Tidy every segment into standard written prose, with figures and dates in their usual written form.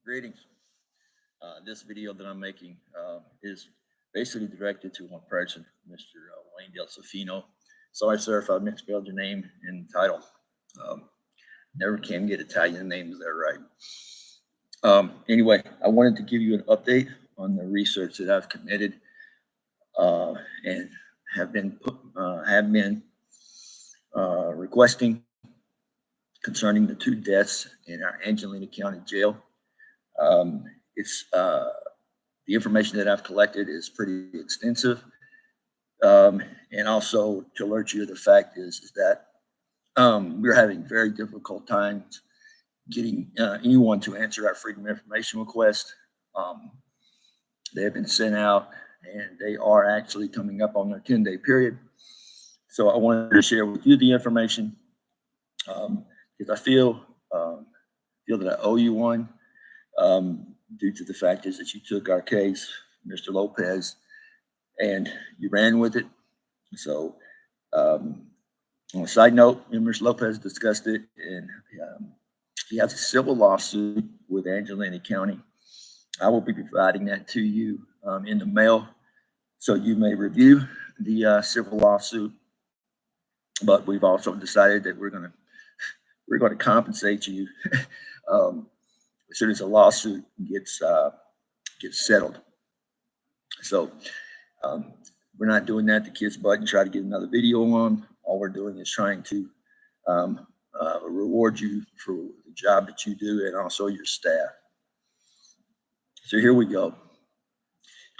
Greetings. This video that I'm making is basically directed to one person, Mr. Wayne Delcifino. Sorry, sir, if I misspelled your name and title. Never can get Italian names there right. Anyway, I wanted to give you an update on the research that I've committed and have been requesting concerning the 2 deaths in our Angelina County Jail. The information that I've collected is pretty extensive, and also to alert you of the fact is that we're having very difficult times getting anyone to answer our Freedom of Information request. They have been sent out, and they are actually coming up on their 10-day period. So I wanted to share with you the information because I feel that I owe you one. Due to the fact is that you took our case, Mr. Lopez, and you ran with it. So on a side note, Mr. Lopez discussed it, and he has a civil lawsuit with Angelina County. I will be providing that to you in the mail, so you may review the civil lawsuit. But we've also decided that we're going to compensate you as soon as the lawsuit gets settled. So we're not doing that to kiss butt and try to get another video on. All we're doing is trying to reward you for the job that you do and also your staff. So here we go.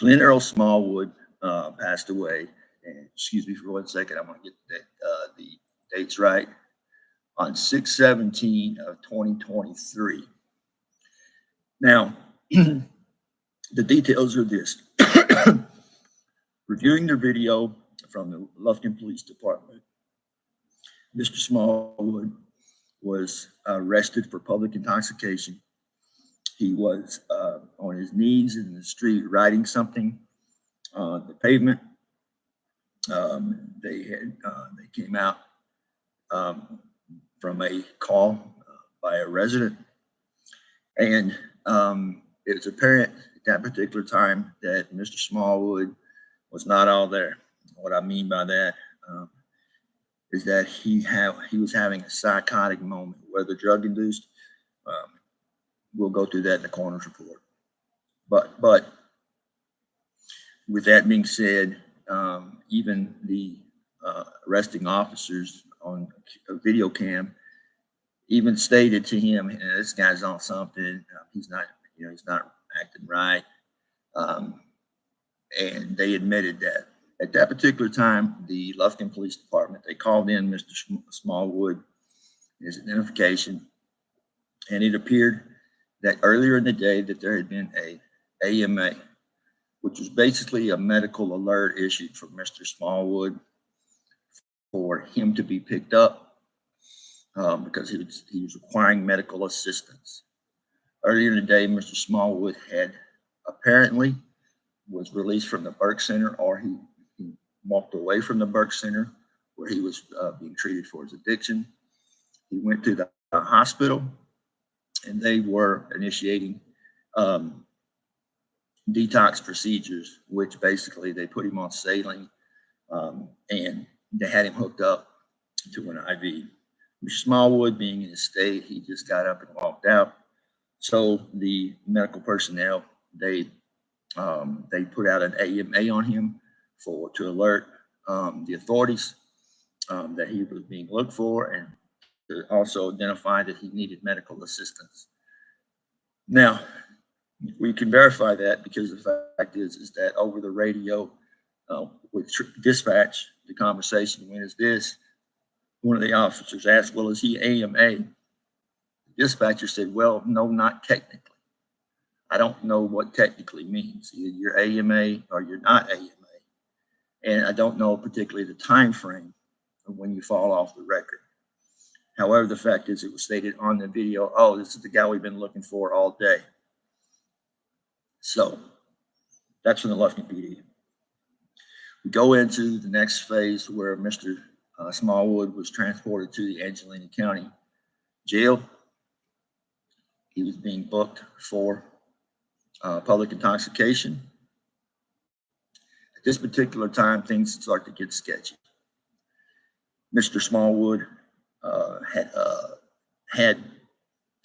Glenn Earl Smallwood passed away. And excuse me for 1 second. I'm going to get the dates right. On 6/17 of 2023. Now, the details are this. Reviewing the video from the Lufkin Police Department, Mr. Smallwood was arrested for public intoxication. He was on his knees in the street writing something on the pavement. They came out from a call by a resident, and it was apparent at that particular time that Mr. Smallwood was not all there. What I mean by that is that he was having a psychotic moment, whether drug induced. We'll go through that in the coroner's report. But with that being said, even the arresting officers on a video cam even stated to him, "This guy's on something. He's not acting right," and they admitted that. At that particular time, the Lufkin Police Department, they called in Mr. Smallwood, his identification, and it appeared that earlier in the day that there had been a AMA, which was basically a medical alert issued for Mr. Smallwood for him to be picked up because he was requiring medical assistance. Earlier in the day, Mr. Smallwood had apparently was released from the Burke Center, or he walked away from the Burke Center where he was being treated for his addiction. He went to the hospital, and they were initiating detox procedures, which basically they put him on saline, and they had him hooked up to an IV. Mr. Smallwood, being in his state, he just got up and walked out. So the medical personnel, they put out an AMA on him to alert the authorities that he was being looked for, and to also identify that he needed medical assistance. Now, we can verify that because the fact is that over the radio with dispatch, the conversation went as this. One of the officers asked, "Well, is he AMA?" The dispatcher said, "Well, no, not technically. I don't know what technically means. Either you're AMA or you're not AMA. And I don't know particularly the time frame of when you fall off the record." However, the fact is it was stated on the video, "Oh, this is the guy we've been looking for all day." So that's from the Lufkin PD. We go into the next phase where Mr. Smallwood was transported to the Angelina County Jail. He was being booked for public intoxication. At this particular time, things start to get sketchy. Mr. Smallwood had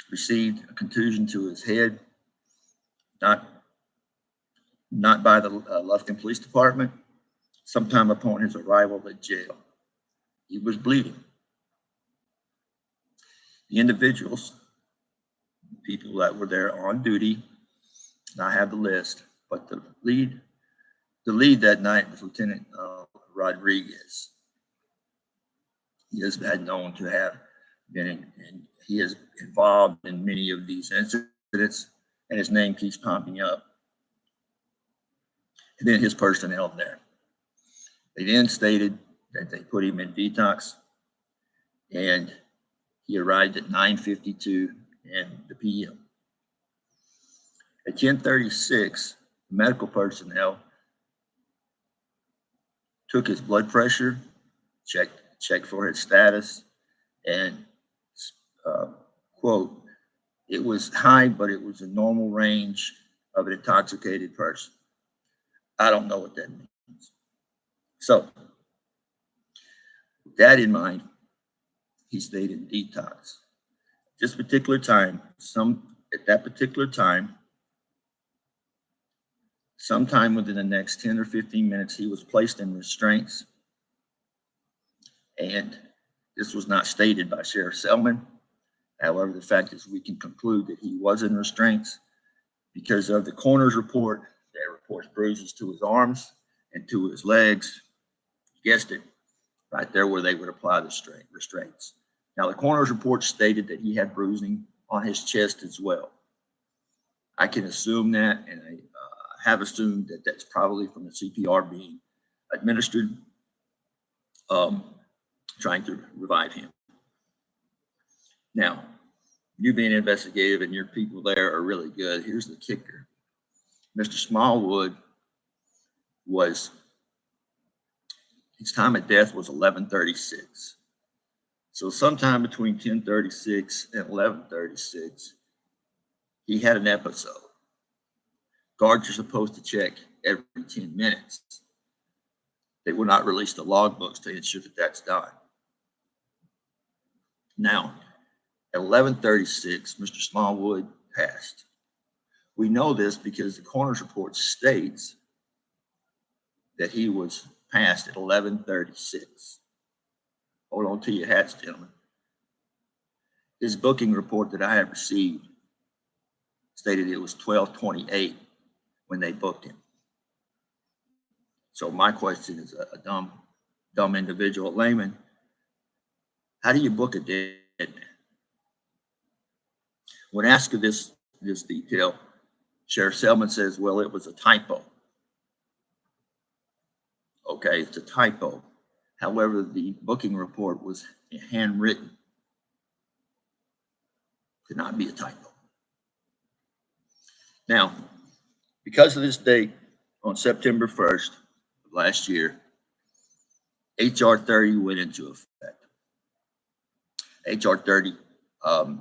received a contusion to his head, not by the Lufkin Police Department, sometime upon his arrival at jail. He was bleeding. The individuals, people that were there on duty, and I have the list, but the lead that night was Lieutenant Rodriguez. He has been known to have been in, he is involved in many of these incidents, and his name keeps popping up. And then his personnel there. They then stated that they put him in detox, and he arrived at 9:52 in the p.m. At 10:36, medical personnel took his blood pressure, checked for his status, and quote, it was high, but it was a normal range of an intoxicated person. I don't know what that means. So, with that in mind, he stayed in detox. This particular time, sometime within the next 10 or 15 minutes, he was placed in restraints. And this was not stated by Sheriff Selman. However, the fact is we can conclude that he was in restraints because of the coroner's report that reports bruises to his arms and to his legs. You guessed it, right there where they would apply the restraints. Now, the coroner's report stated that he had bruising on his chest as well. I can assume that, and I have assumed that that's probably from the CPR being administered, trying to revive him. Now, you being investigative and your people there are really good. Here's the kicker. Mr. Smallwood his time of death was 11:36. So sometime between 10:36 and 11:36, he had an episode. Guards are supposed to check every 10 minutes. They will not release the logbooks to ensure that that's done. Now, at 11:36, Mr. Smallwood passed. We know this because the coroner's report states that he was passed at 11:36. Hold on to your hats, gentlemen. His booking report that I have received stated it was 12:28 when they booked him. So my question is a dumb individual, layman. How do you book a dead man? When asked of this detail, Sheriff Selman says, well, it was a typo. Okay, it's a typo. However, the booking report was handwritten. Could not be a typo. Now, because of this date, on September 1st of last year, HR 30 went into effect. HR 30, the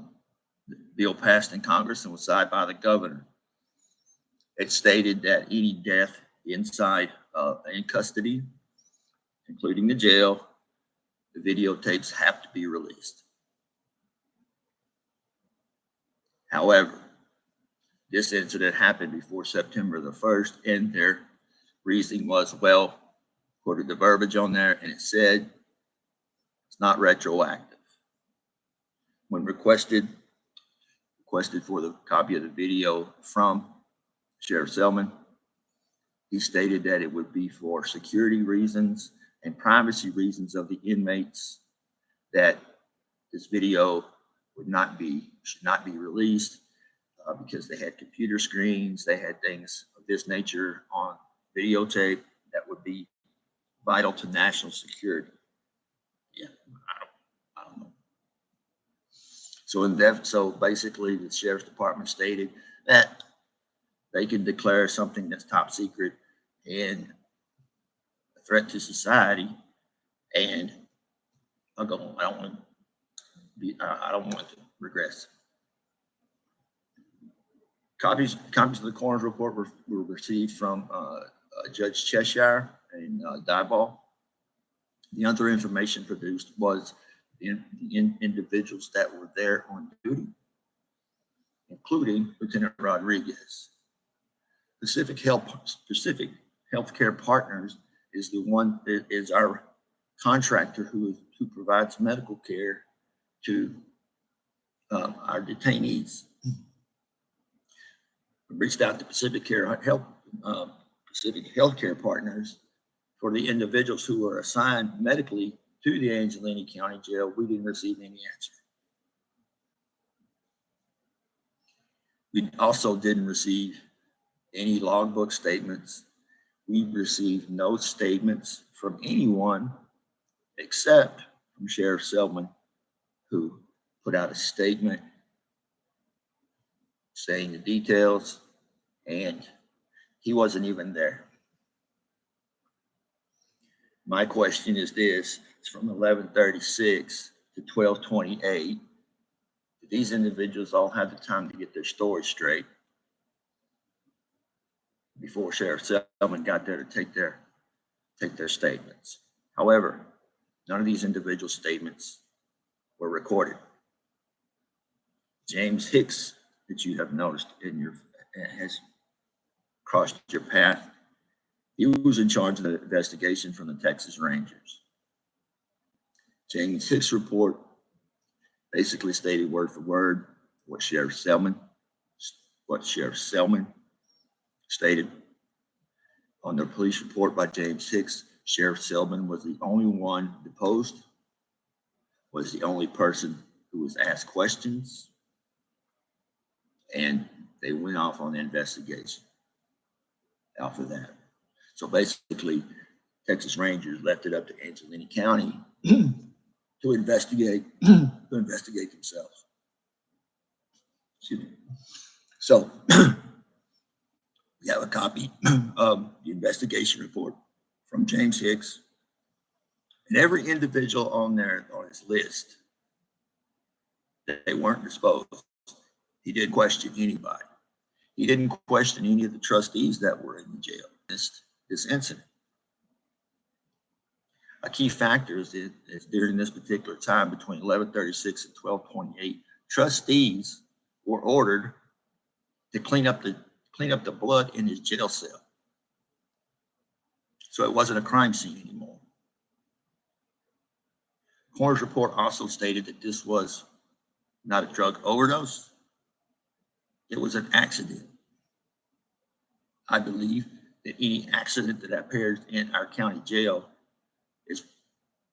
bill passed in Congress and was signed by the governor. It stated that any death inside in custody, including the jail, the videotapes have to be released. However, this incident happened before September the 1st, and their reasoning was, well, quoted the verbiage on there, and it said it's not retroactive. When requested for the copy of the video from Sheriff Selman, he stated that it would be for security reasons and privacy reasons of the inmates, that this video should not be released because they had computer screens, they had things of this nature on videotape that would be vital to national security. Yeah, I don't know. So basically, the Sheriff's Department stated that they can declare something that's top secret and a threat to society, and I don't want to regress. Copies of the coroner's report were received from Judge Cheshire and Dieball. The other information produced was the individuals that were there on duty, including Lieutenant Rodriguez. Pacific Healthcare Partners is our contractor who provides medical care to our detainees. We reached out to Pacific Healthcare Partners for the individuals who were assigned medically to the Angelina County Jail. We didn't receive any answer. We also didn't receive any logbook statements. We received no statements from anyone except from Sheriff Selman, who put out a statement saying the details, and he wasn't even there. My question is this: it's from 11:36 to 12:28. These individuals all had the time to get their story straight before Sheriff Selman got there to take their statements. However, none of these individual statements were recorded. James Hicks, that you have noticed has crossed your path, he was in charge of the investigation from the Texas Rangers. James Hicks' report basically stated word for word what Sheriff Selman stated. On the police report by James Hicks, Sheriff Selman was the only one deposed, was the only person who was asked questions, and they went off on the investigation after that. So basically, Texas Rangers left it up to Angelina County to investigate themselves. Excuse me. So we have a copy of the investigation report from James Hicks, and every individual on his list that they weren't disposed. He didn't question anybody. He didn't question any of the trustees that were in the jail. This incident. A key factor is during this particular time between 11:36 and 12:28, trustees were ordered to clean up the blood in his jail cell. So it wasn't a crime scene anymore. The coroner's report also stated that this was not a drug overdose. It was an accident. I believe that any accident that appears in our county jail is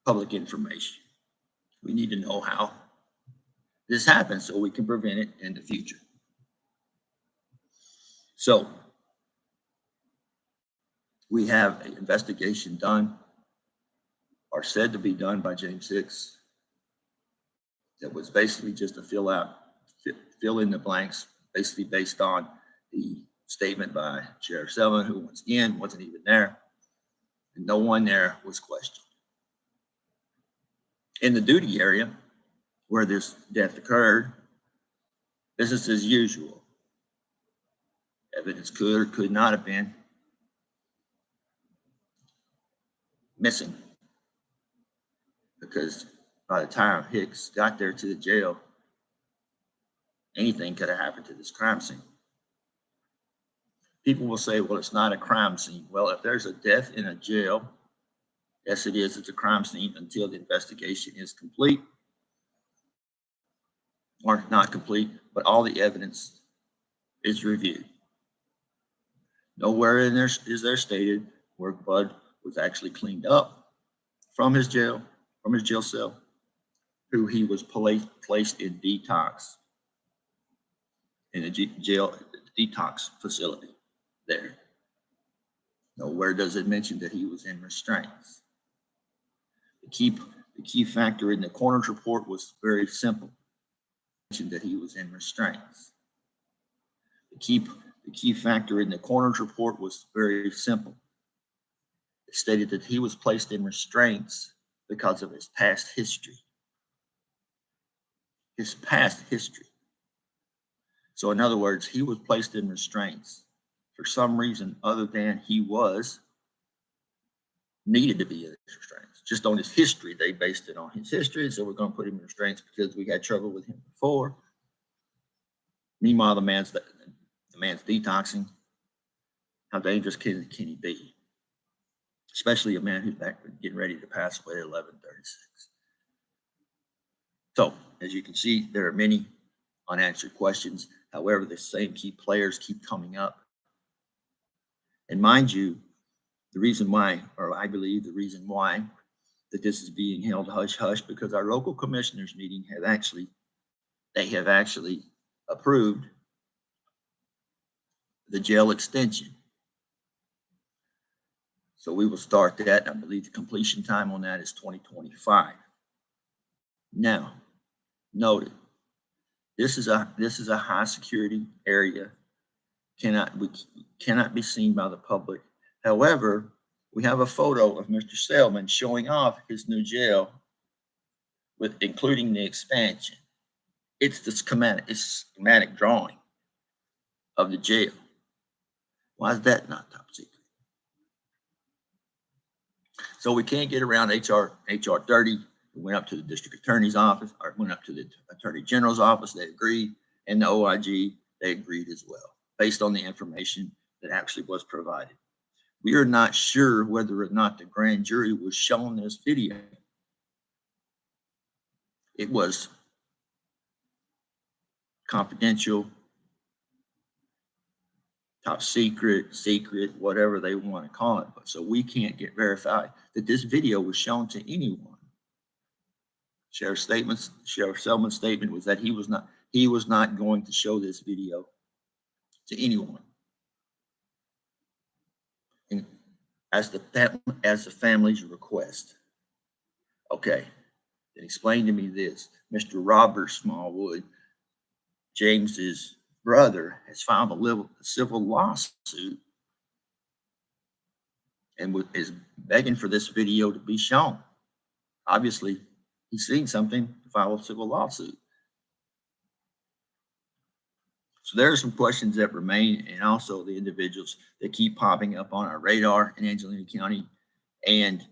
public information. We need to know how this happens so we can prevent it in the future. So we have an investigation done, or said to be done, by James Hicks that was basically just to fill in the blanks, basically based on the statement by Sheriff Selman, who once again wasn't even there, and no one there was questioned. In the duty area where this death occurred, business as usual. Evidence could or could not have been missing, because by the time Hicks got there to the jail, anything could have happened to this crime scene. People will say, well, it's not a crime scene. Well, if there's a death in a jail, yes, it is. It's a crime scene until the investigation is complete, or not complete, but all the evidence is reviewed. Nowhere in there is there stated where blood was actually cleaned up from his jail cell, who he was placed in detox, in a jail detox facility there. Nowhere does it mention that he was in restraints. The key factor in the coroner's report was very simple. That he was in restraints. The key factor in the coroner's report was very simple. It stated that he was placed in restraints because of his past history. So in other words, he was placed in restraints for some reason other than he was needed to be in restraints. Just on his history, they based it on his history. So we're going to put him in restraints because we had trouble with him before. Meanwhile, the man's detoxing. How dangerous can he be? Especially a man who's back getting ready to pass away at 11:36. So as you can see, there are many unanswered questions. However, the same key players keep coming up. And mind you, the reason why, or I believe the reason why, that this is being held hush-hush, because our local commissioners meeting have actually approved the jail extension. So we will start that. I believe the completion time on that is 2025. Now, noted, this is a high security area. We cannot be seen by the public. However, we have a photo of Mr. Selman showing off his new jail, including the expansion. It's the schematic drawing of the jail. Why is that not top secret? So we can't get around HR 30. We went up to the district attorney's office, or went up to the attorney general's office. They agreed, and the OIG, they agreed as well, based on the information that actually was provided. We are not sure whether or not the grand jury was shown this video. It was confidential, top secret, whatever they want to call it. But so we can't get verified that this video was shown to anyone. Sheriff Selman's statement was that he was not going to show this video to anyone. And as the family's request. Okay, then explain to me this. Mr. Robert Smallwood, James's brother, has filed a civil lawsuit and is begging for this video to be shown. Obviously, he's seen something to file a civil lawsuit. So there are some questions that remain, and also the individuals that keep popping up on our radar in Angelina County, and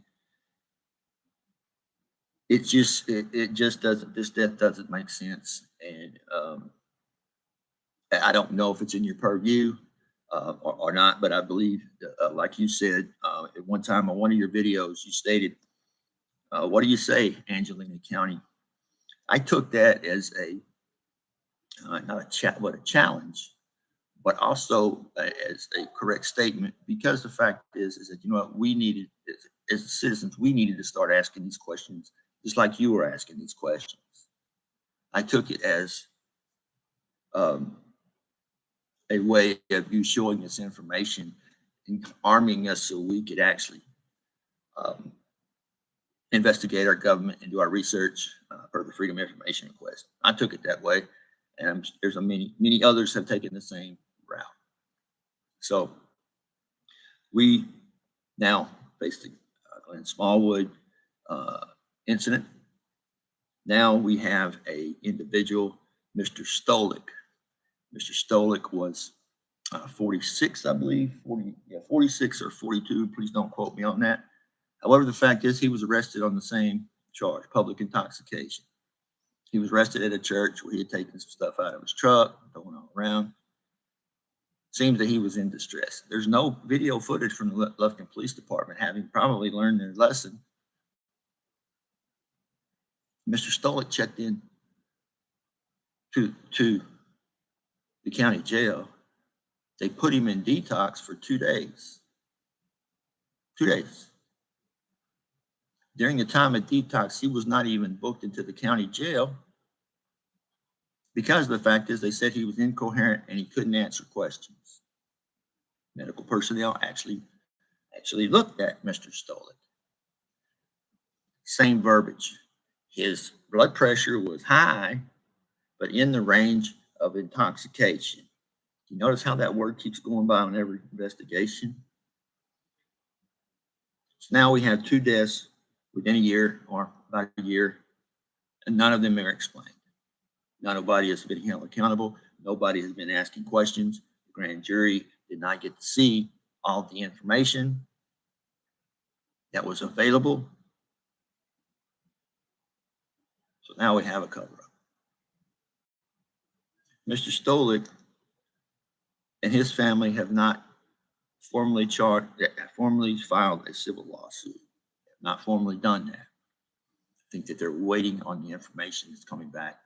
it just doesn't. This death doesn't make sense, and I don't know if it's in your purview or not, but I believe, like you said at one time on one of your videos, you stated, "What do you say, Angelina County?" I took that as not a challenge, but also as a correct statement, because the fact is that, you know what, we needed, as citizens, we needed to start asking these questions, just like you were asking these questions. I took it as a way of you showing us information and arming us so we could actually investigate our government and do our research for the Freedom of Information request. I took it that way. And there's many others have taken the same route. So we now face the Glenn Smallwood incident. Now we have a individual, Mr. Stolik. Mr. Stolik was 46, I believe, 46 or 42. Please don't quote me on that. However, the fact is he was arrested on the same charge, public intoxication. He was arrested at a church where he had taken some stuff out of his truck, throwing all around. Seems that he was in distress. There's no video footage from the Lufkin Police Department, having probably learned their lesson. Mr. Stolik checked in to the county jail. They put him in detox for 2 days. 2 days. During the time of detox, he was not even booked into the county jail, because the fact is they said he was incoherent and he couldn't answer questions. Medical personnel actually looked at Mr. Stolik. Same verbiage. His blood pressure was high, but in the range of intoxication. You notice how that word keeps going by on every investigation? So now we have 2 deaths within a year, or about a year, and none of them are explained. Now, nobody has been held accountable. Nobody has been asking questions. The grand jury did not get to see all the information that was available. So now we have a cover-up. Mr. Stolik and his family have not formally filed a civil lawsuit. Have not formally done that. I think that they're waiting on the information that's coming back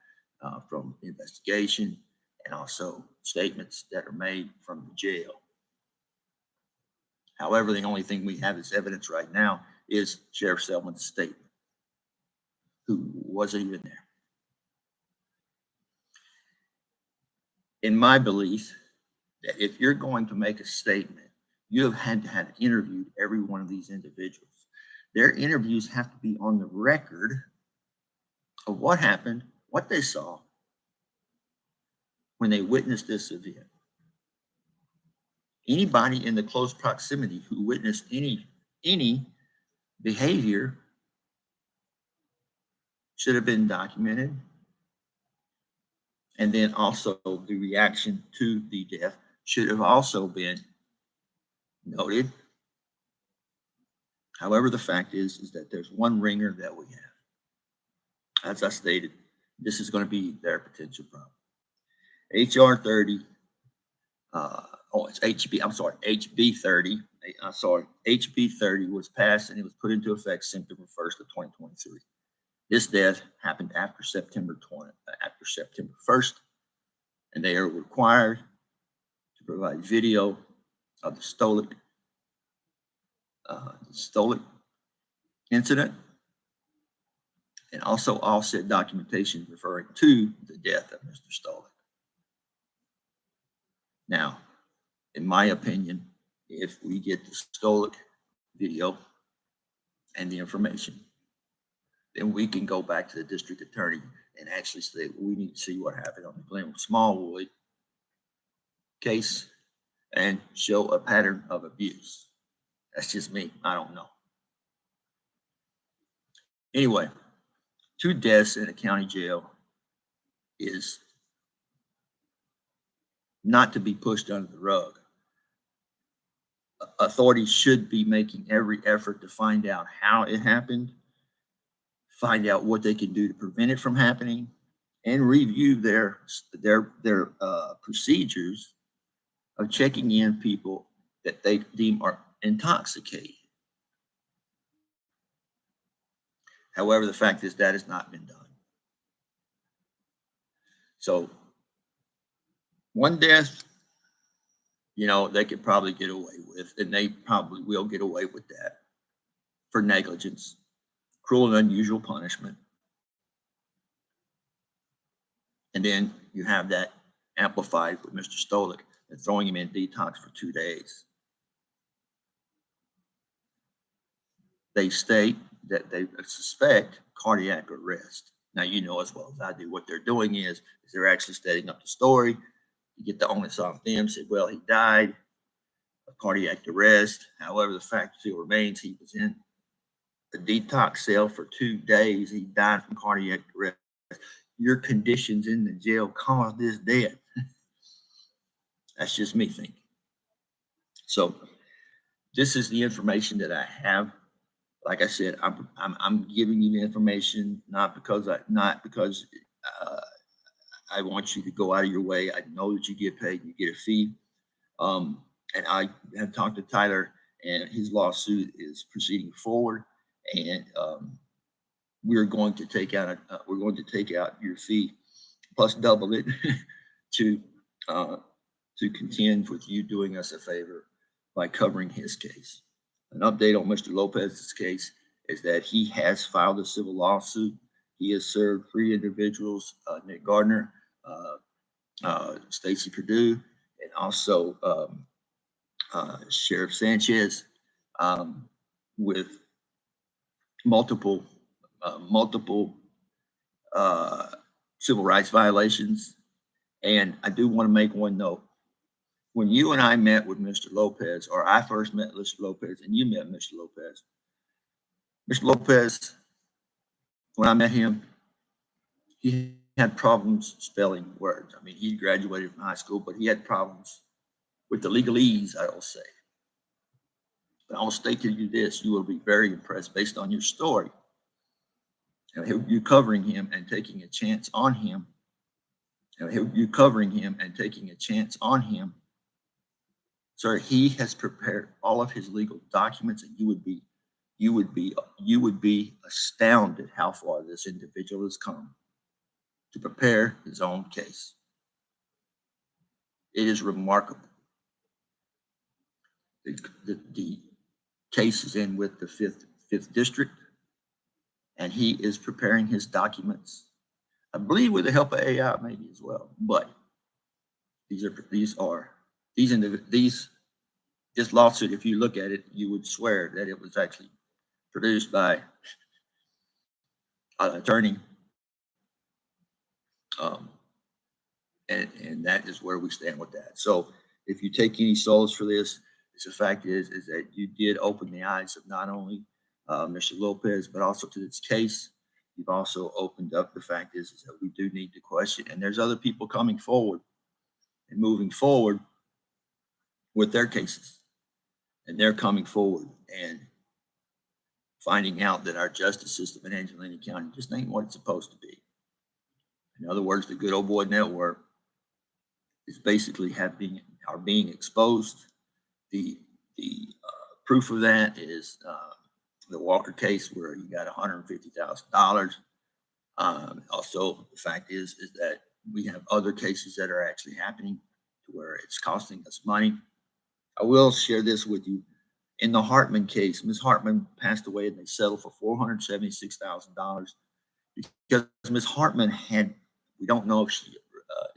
from the investigation and also statements that are made from the jail. However, the only thing we have as evidence right now is Sheriff Selman's statement, who wasn't even there. In my belief, that if you're going to make a statement, you have had to have interviewed every one of these individuals. Their interviews have to be on the record of what happened, what they saw when they witnessed this event. Anybody in the close proximity who witnessed any behavior should have been documented. And then also the reaction to the death should have also been noted. However, the fact is that there's one ringer that we have. As I stated, this is going to be their potential problem. HR 30, it's HB 30. HB 30 was passed and it was put into effect September 1st of 2023. This death happened after September 1st, and they are required to provide video of the Stolik incident, and also offset documentation referring to the death of Mr. Stolik. Now, in my opinion, if we get the Stolik video and the information, then we can go back to the district attorney and actually say, we need to see what happened on the Glen Smallwood case and show a pattern of abuse. That's just me. I don't know. Anyway, 2 deaths in a county jail is not to be pushed under the rug. Authorities should be making every effort to find out how it happened, find out what they can do to prevent it from happening, and review their procedures of checking in people that they deem are intoxicated. However, the fact is that has not been done. So 1 death, they could probably get away with, and they probably will get away with that for negligence, cruel and unusual punishment. And then you have that amplified with Mr. Stolik and throwing him in detox for 2 days. They state that they suspect cardiac arrest. Now, you know as well as I do, what they're doing is they're actually setting up the story. You get the onus off them, say, well, he died of cardiac arrest. However, the fact still remains he was in a detox cell for 2 days. He died from cardiac arrest. Your conditions in the jail caused this death. That's just me thinking. So this is the information that I have. Like I said, I'm giving you the information not because I want you to go out of your way. I know that you get paid, you get a fee. And I have talked to Tyler, and his lawsuit is proceeding forward. And we're going to take out your fee plus double it to contend with you doing us a favor by covering his case. An update on Mr. Lopez's case is that he has filed a civil lawsuit. He has served 3 individuals, Nick Gardner, Stacy Perdue, and also Sheriff Sanchez, with multiple civil rights violations. And I do want to make one note. When you and I met with Mr. Lopez, or I first met Mr. Lopez and you met Mr. Lopez, when I met him, he had problems spelling words. I mean, he graduated from high school, but he had problems with the legalese, I will say. But I will state to you this, you will be very impressed based on your story. You covering him and taking a chance on him. You covering him and taking a chance on him. Sir, he has prepared all of his legal documents, and you would be astounded how far this individual has come to prepare his own case. It is remarkable. The case is in with the fifth district, and he is preparing his documents, I believe with the help of AI maybe as well. But this lawsuit, if you look at it, you would swear that it was actually produced by an attorney. And that is where we stand with that. So if you take any solace for this, the fact is that you did open the eyes of not only Mr. Lopez, but also to this case. You've also opened up the fact is that we do need to question, and there's other people coming forward and moving forward with their cases. And they're coming forward and finding out that our justice system in Angelina County just ain't what it's supposed to be. In other words, the Good Old Boy Network is basically being exposed. The proof of that is the Walker case, where he got $150,000. Also, the fact is that we have other cases that are actually happening to where it's costing us money. I will share this with you. In the Hartman case, Ms. Hartman passed away, and they settled for $476,000 because Ms. Hartman we don't know if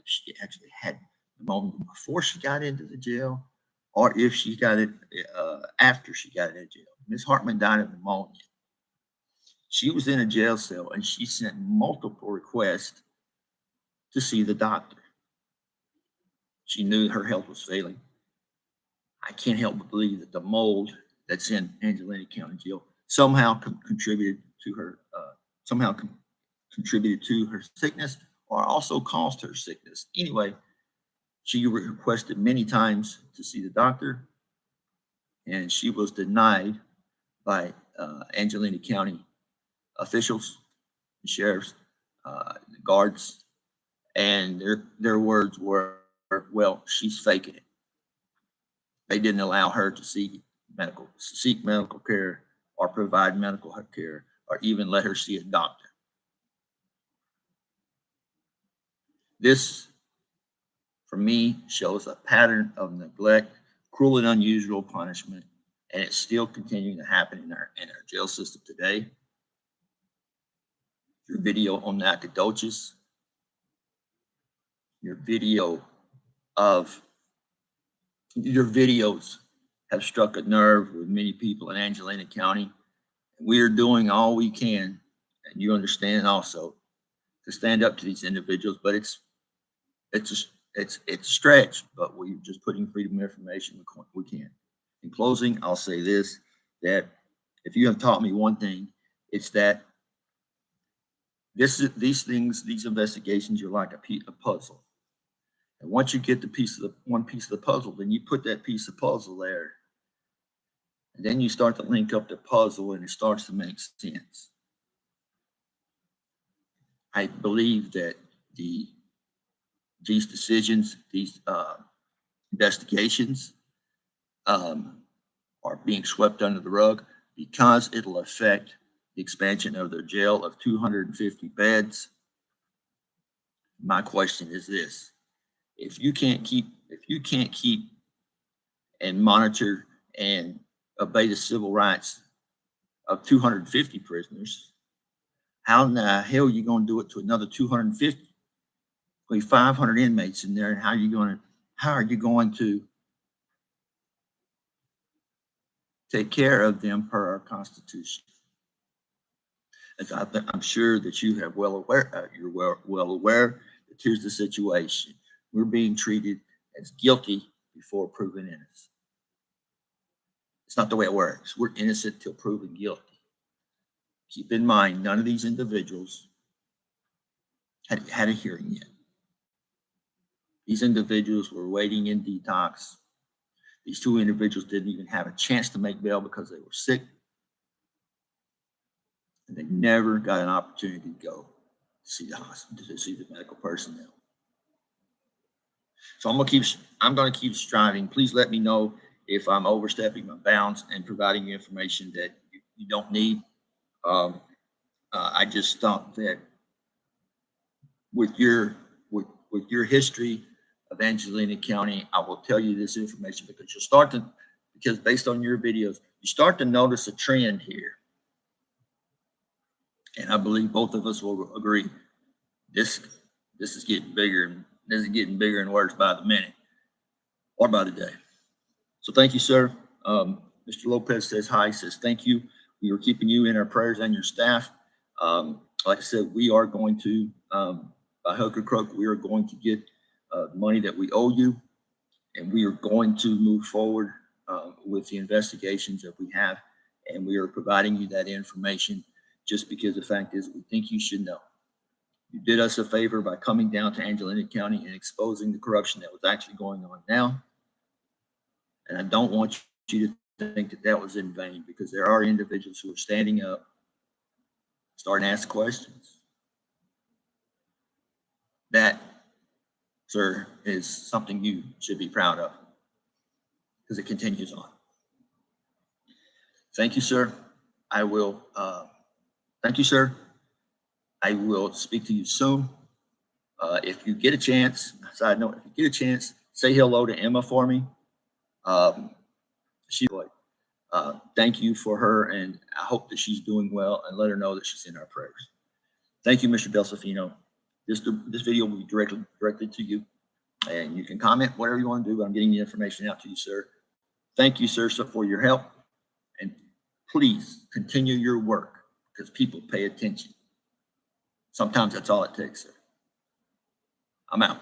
she actually had pneumonia before she got into the jail, or if she got it after she got into jail. Ms. Hartman died of pneumonia. She was in a jail cell, and she sent multiple requests to see the doctor. She knew her health was failing. I can't help but believe that the mold that's in Angelina County Jail somehow contributed to her sickness, or also caused her sickness. Anyway, she requested many times to see the doctor, and she was denied by Angelina County officials, the sheriffs, the guards, and their words were, well, she's faking it. They didn't allow her to seek medical care or provide medical care or even let her see a doctor. This, for me, shows a pattern of neglect, cruel and unusual punishment, and it's still continuing to happen in our jail system today. Your video on Nacogdoches, your videos have struck a nerve with many people in Angelina County. We are doing all we can, and you understand also, to stand up to these individuals. But it's a stretch, but we're just putting freedom of information we can. In closing, I'll say this, that if you have taught me one thing, it's that these investigations are like a puzzle. And once you get one piece of the puzzle, then you put that piece of puzzle there. And then you start to link up the puzzle, and it starts to make sense. I believe that these decisions, these investigations are being swept under the rug because it'll affect the expansion of their jail of 250 beds. My question is this: if you can't keep and monitor and obey the civil rights of 250 prisoners, how in the hell are you going to do it to another 250? We have 500 inmates in there, and how are you going to take care of them per our Constitution? As I'm sure that you have you're well aware that here's the situation. We're being treated as guilty before proven innocent. It's not the way it works. We're innocent till proven guilty. Keep in mind, none of these individuals had a hearing yet. These individuals were waiting in detox. These two individuals didn't even have a chance to make bail because they were sick. And they never got an opportunity to go to see the hospital, to see the medical personnel. So I'm gonna keep striving. Please let me know if I'm overstepping my bounds and providing you information that you don't need. I just thought that with your history of Angelina County, I will tell you this information because based on your videos, you start to notice a trend here. And I believe both of us will agree this is getting bigger, and this is getting bigger and worse by the minute or by the day. So thank you, sir. Mr. Lopez says hi, says thank you. We are keeping you in our prayers and your staff. Like I said, we are going to, by hook or crook, we are going to get money that we owe you, and we are going to move forward with the investigations that we have, and we are providing you that information just because the fact is we think you should know. You did us a favor by coming down to Angelina County and exposing the corruption that was actually going on now. And I don't want you to think that that was in vain, because there are individuals who are standing up, starting to ask questions. That, sir, is something you should be proud of, because it continues on. Thank you, sir. Thank you, sir. I will speak to you soon. If you get a chance, side note, if you get a chance, say hello to Emma for me. Thank you for her, and I hope that she's doing well, and let her know that she's in our prayers. Thank you, Mr. Delcifino. This video will be directed to you, and you can comment whatever you want to do, but I'm getting the information out to you, sir. Thank you, sir, for your help, and please continue your work, because people pay attention. Sometimes that's all it takes, sir. I'm out.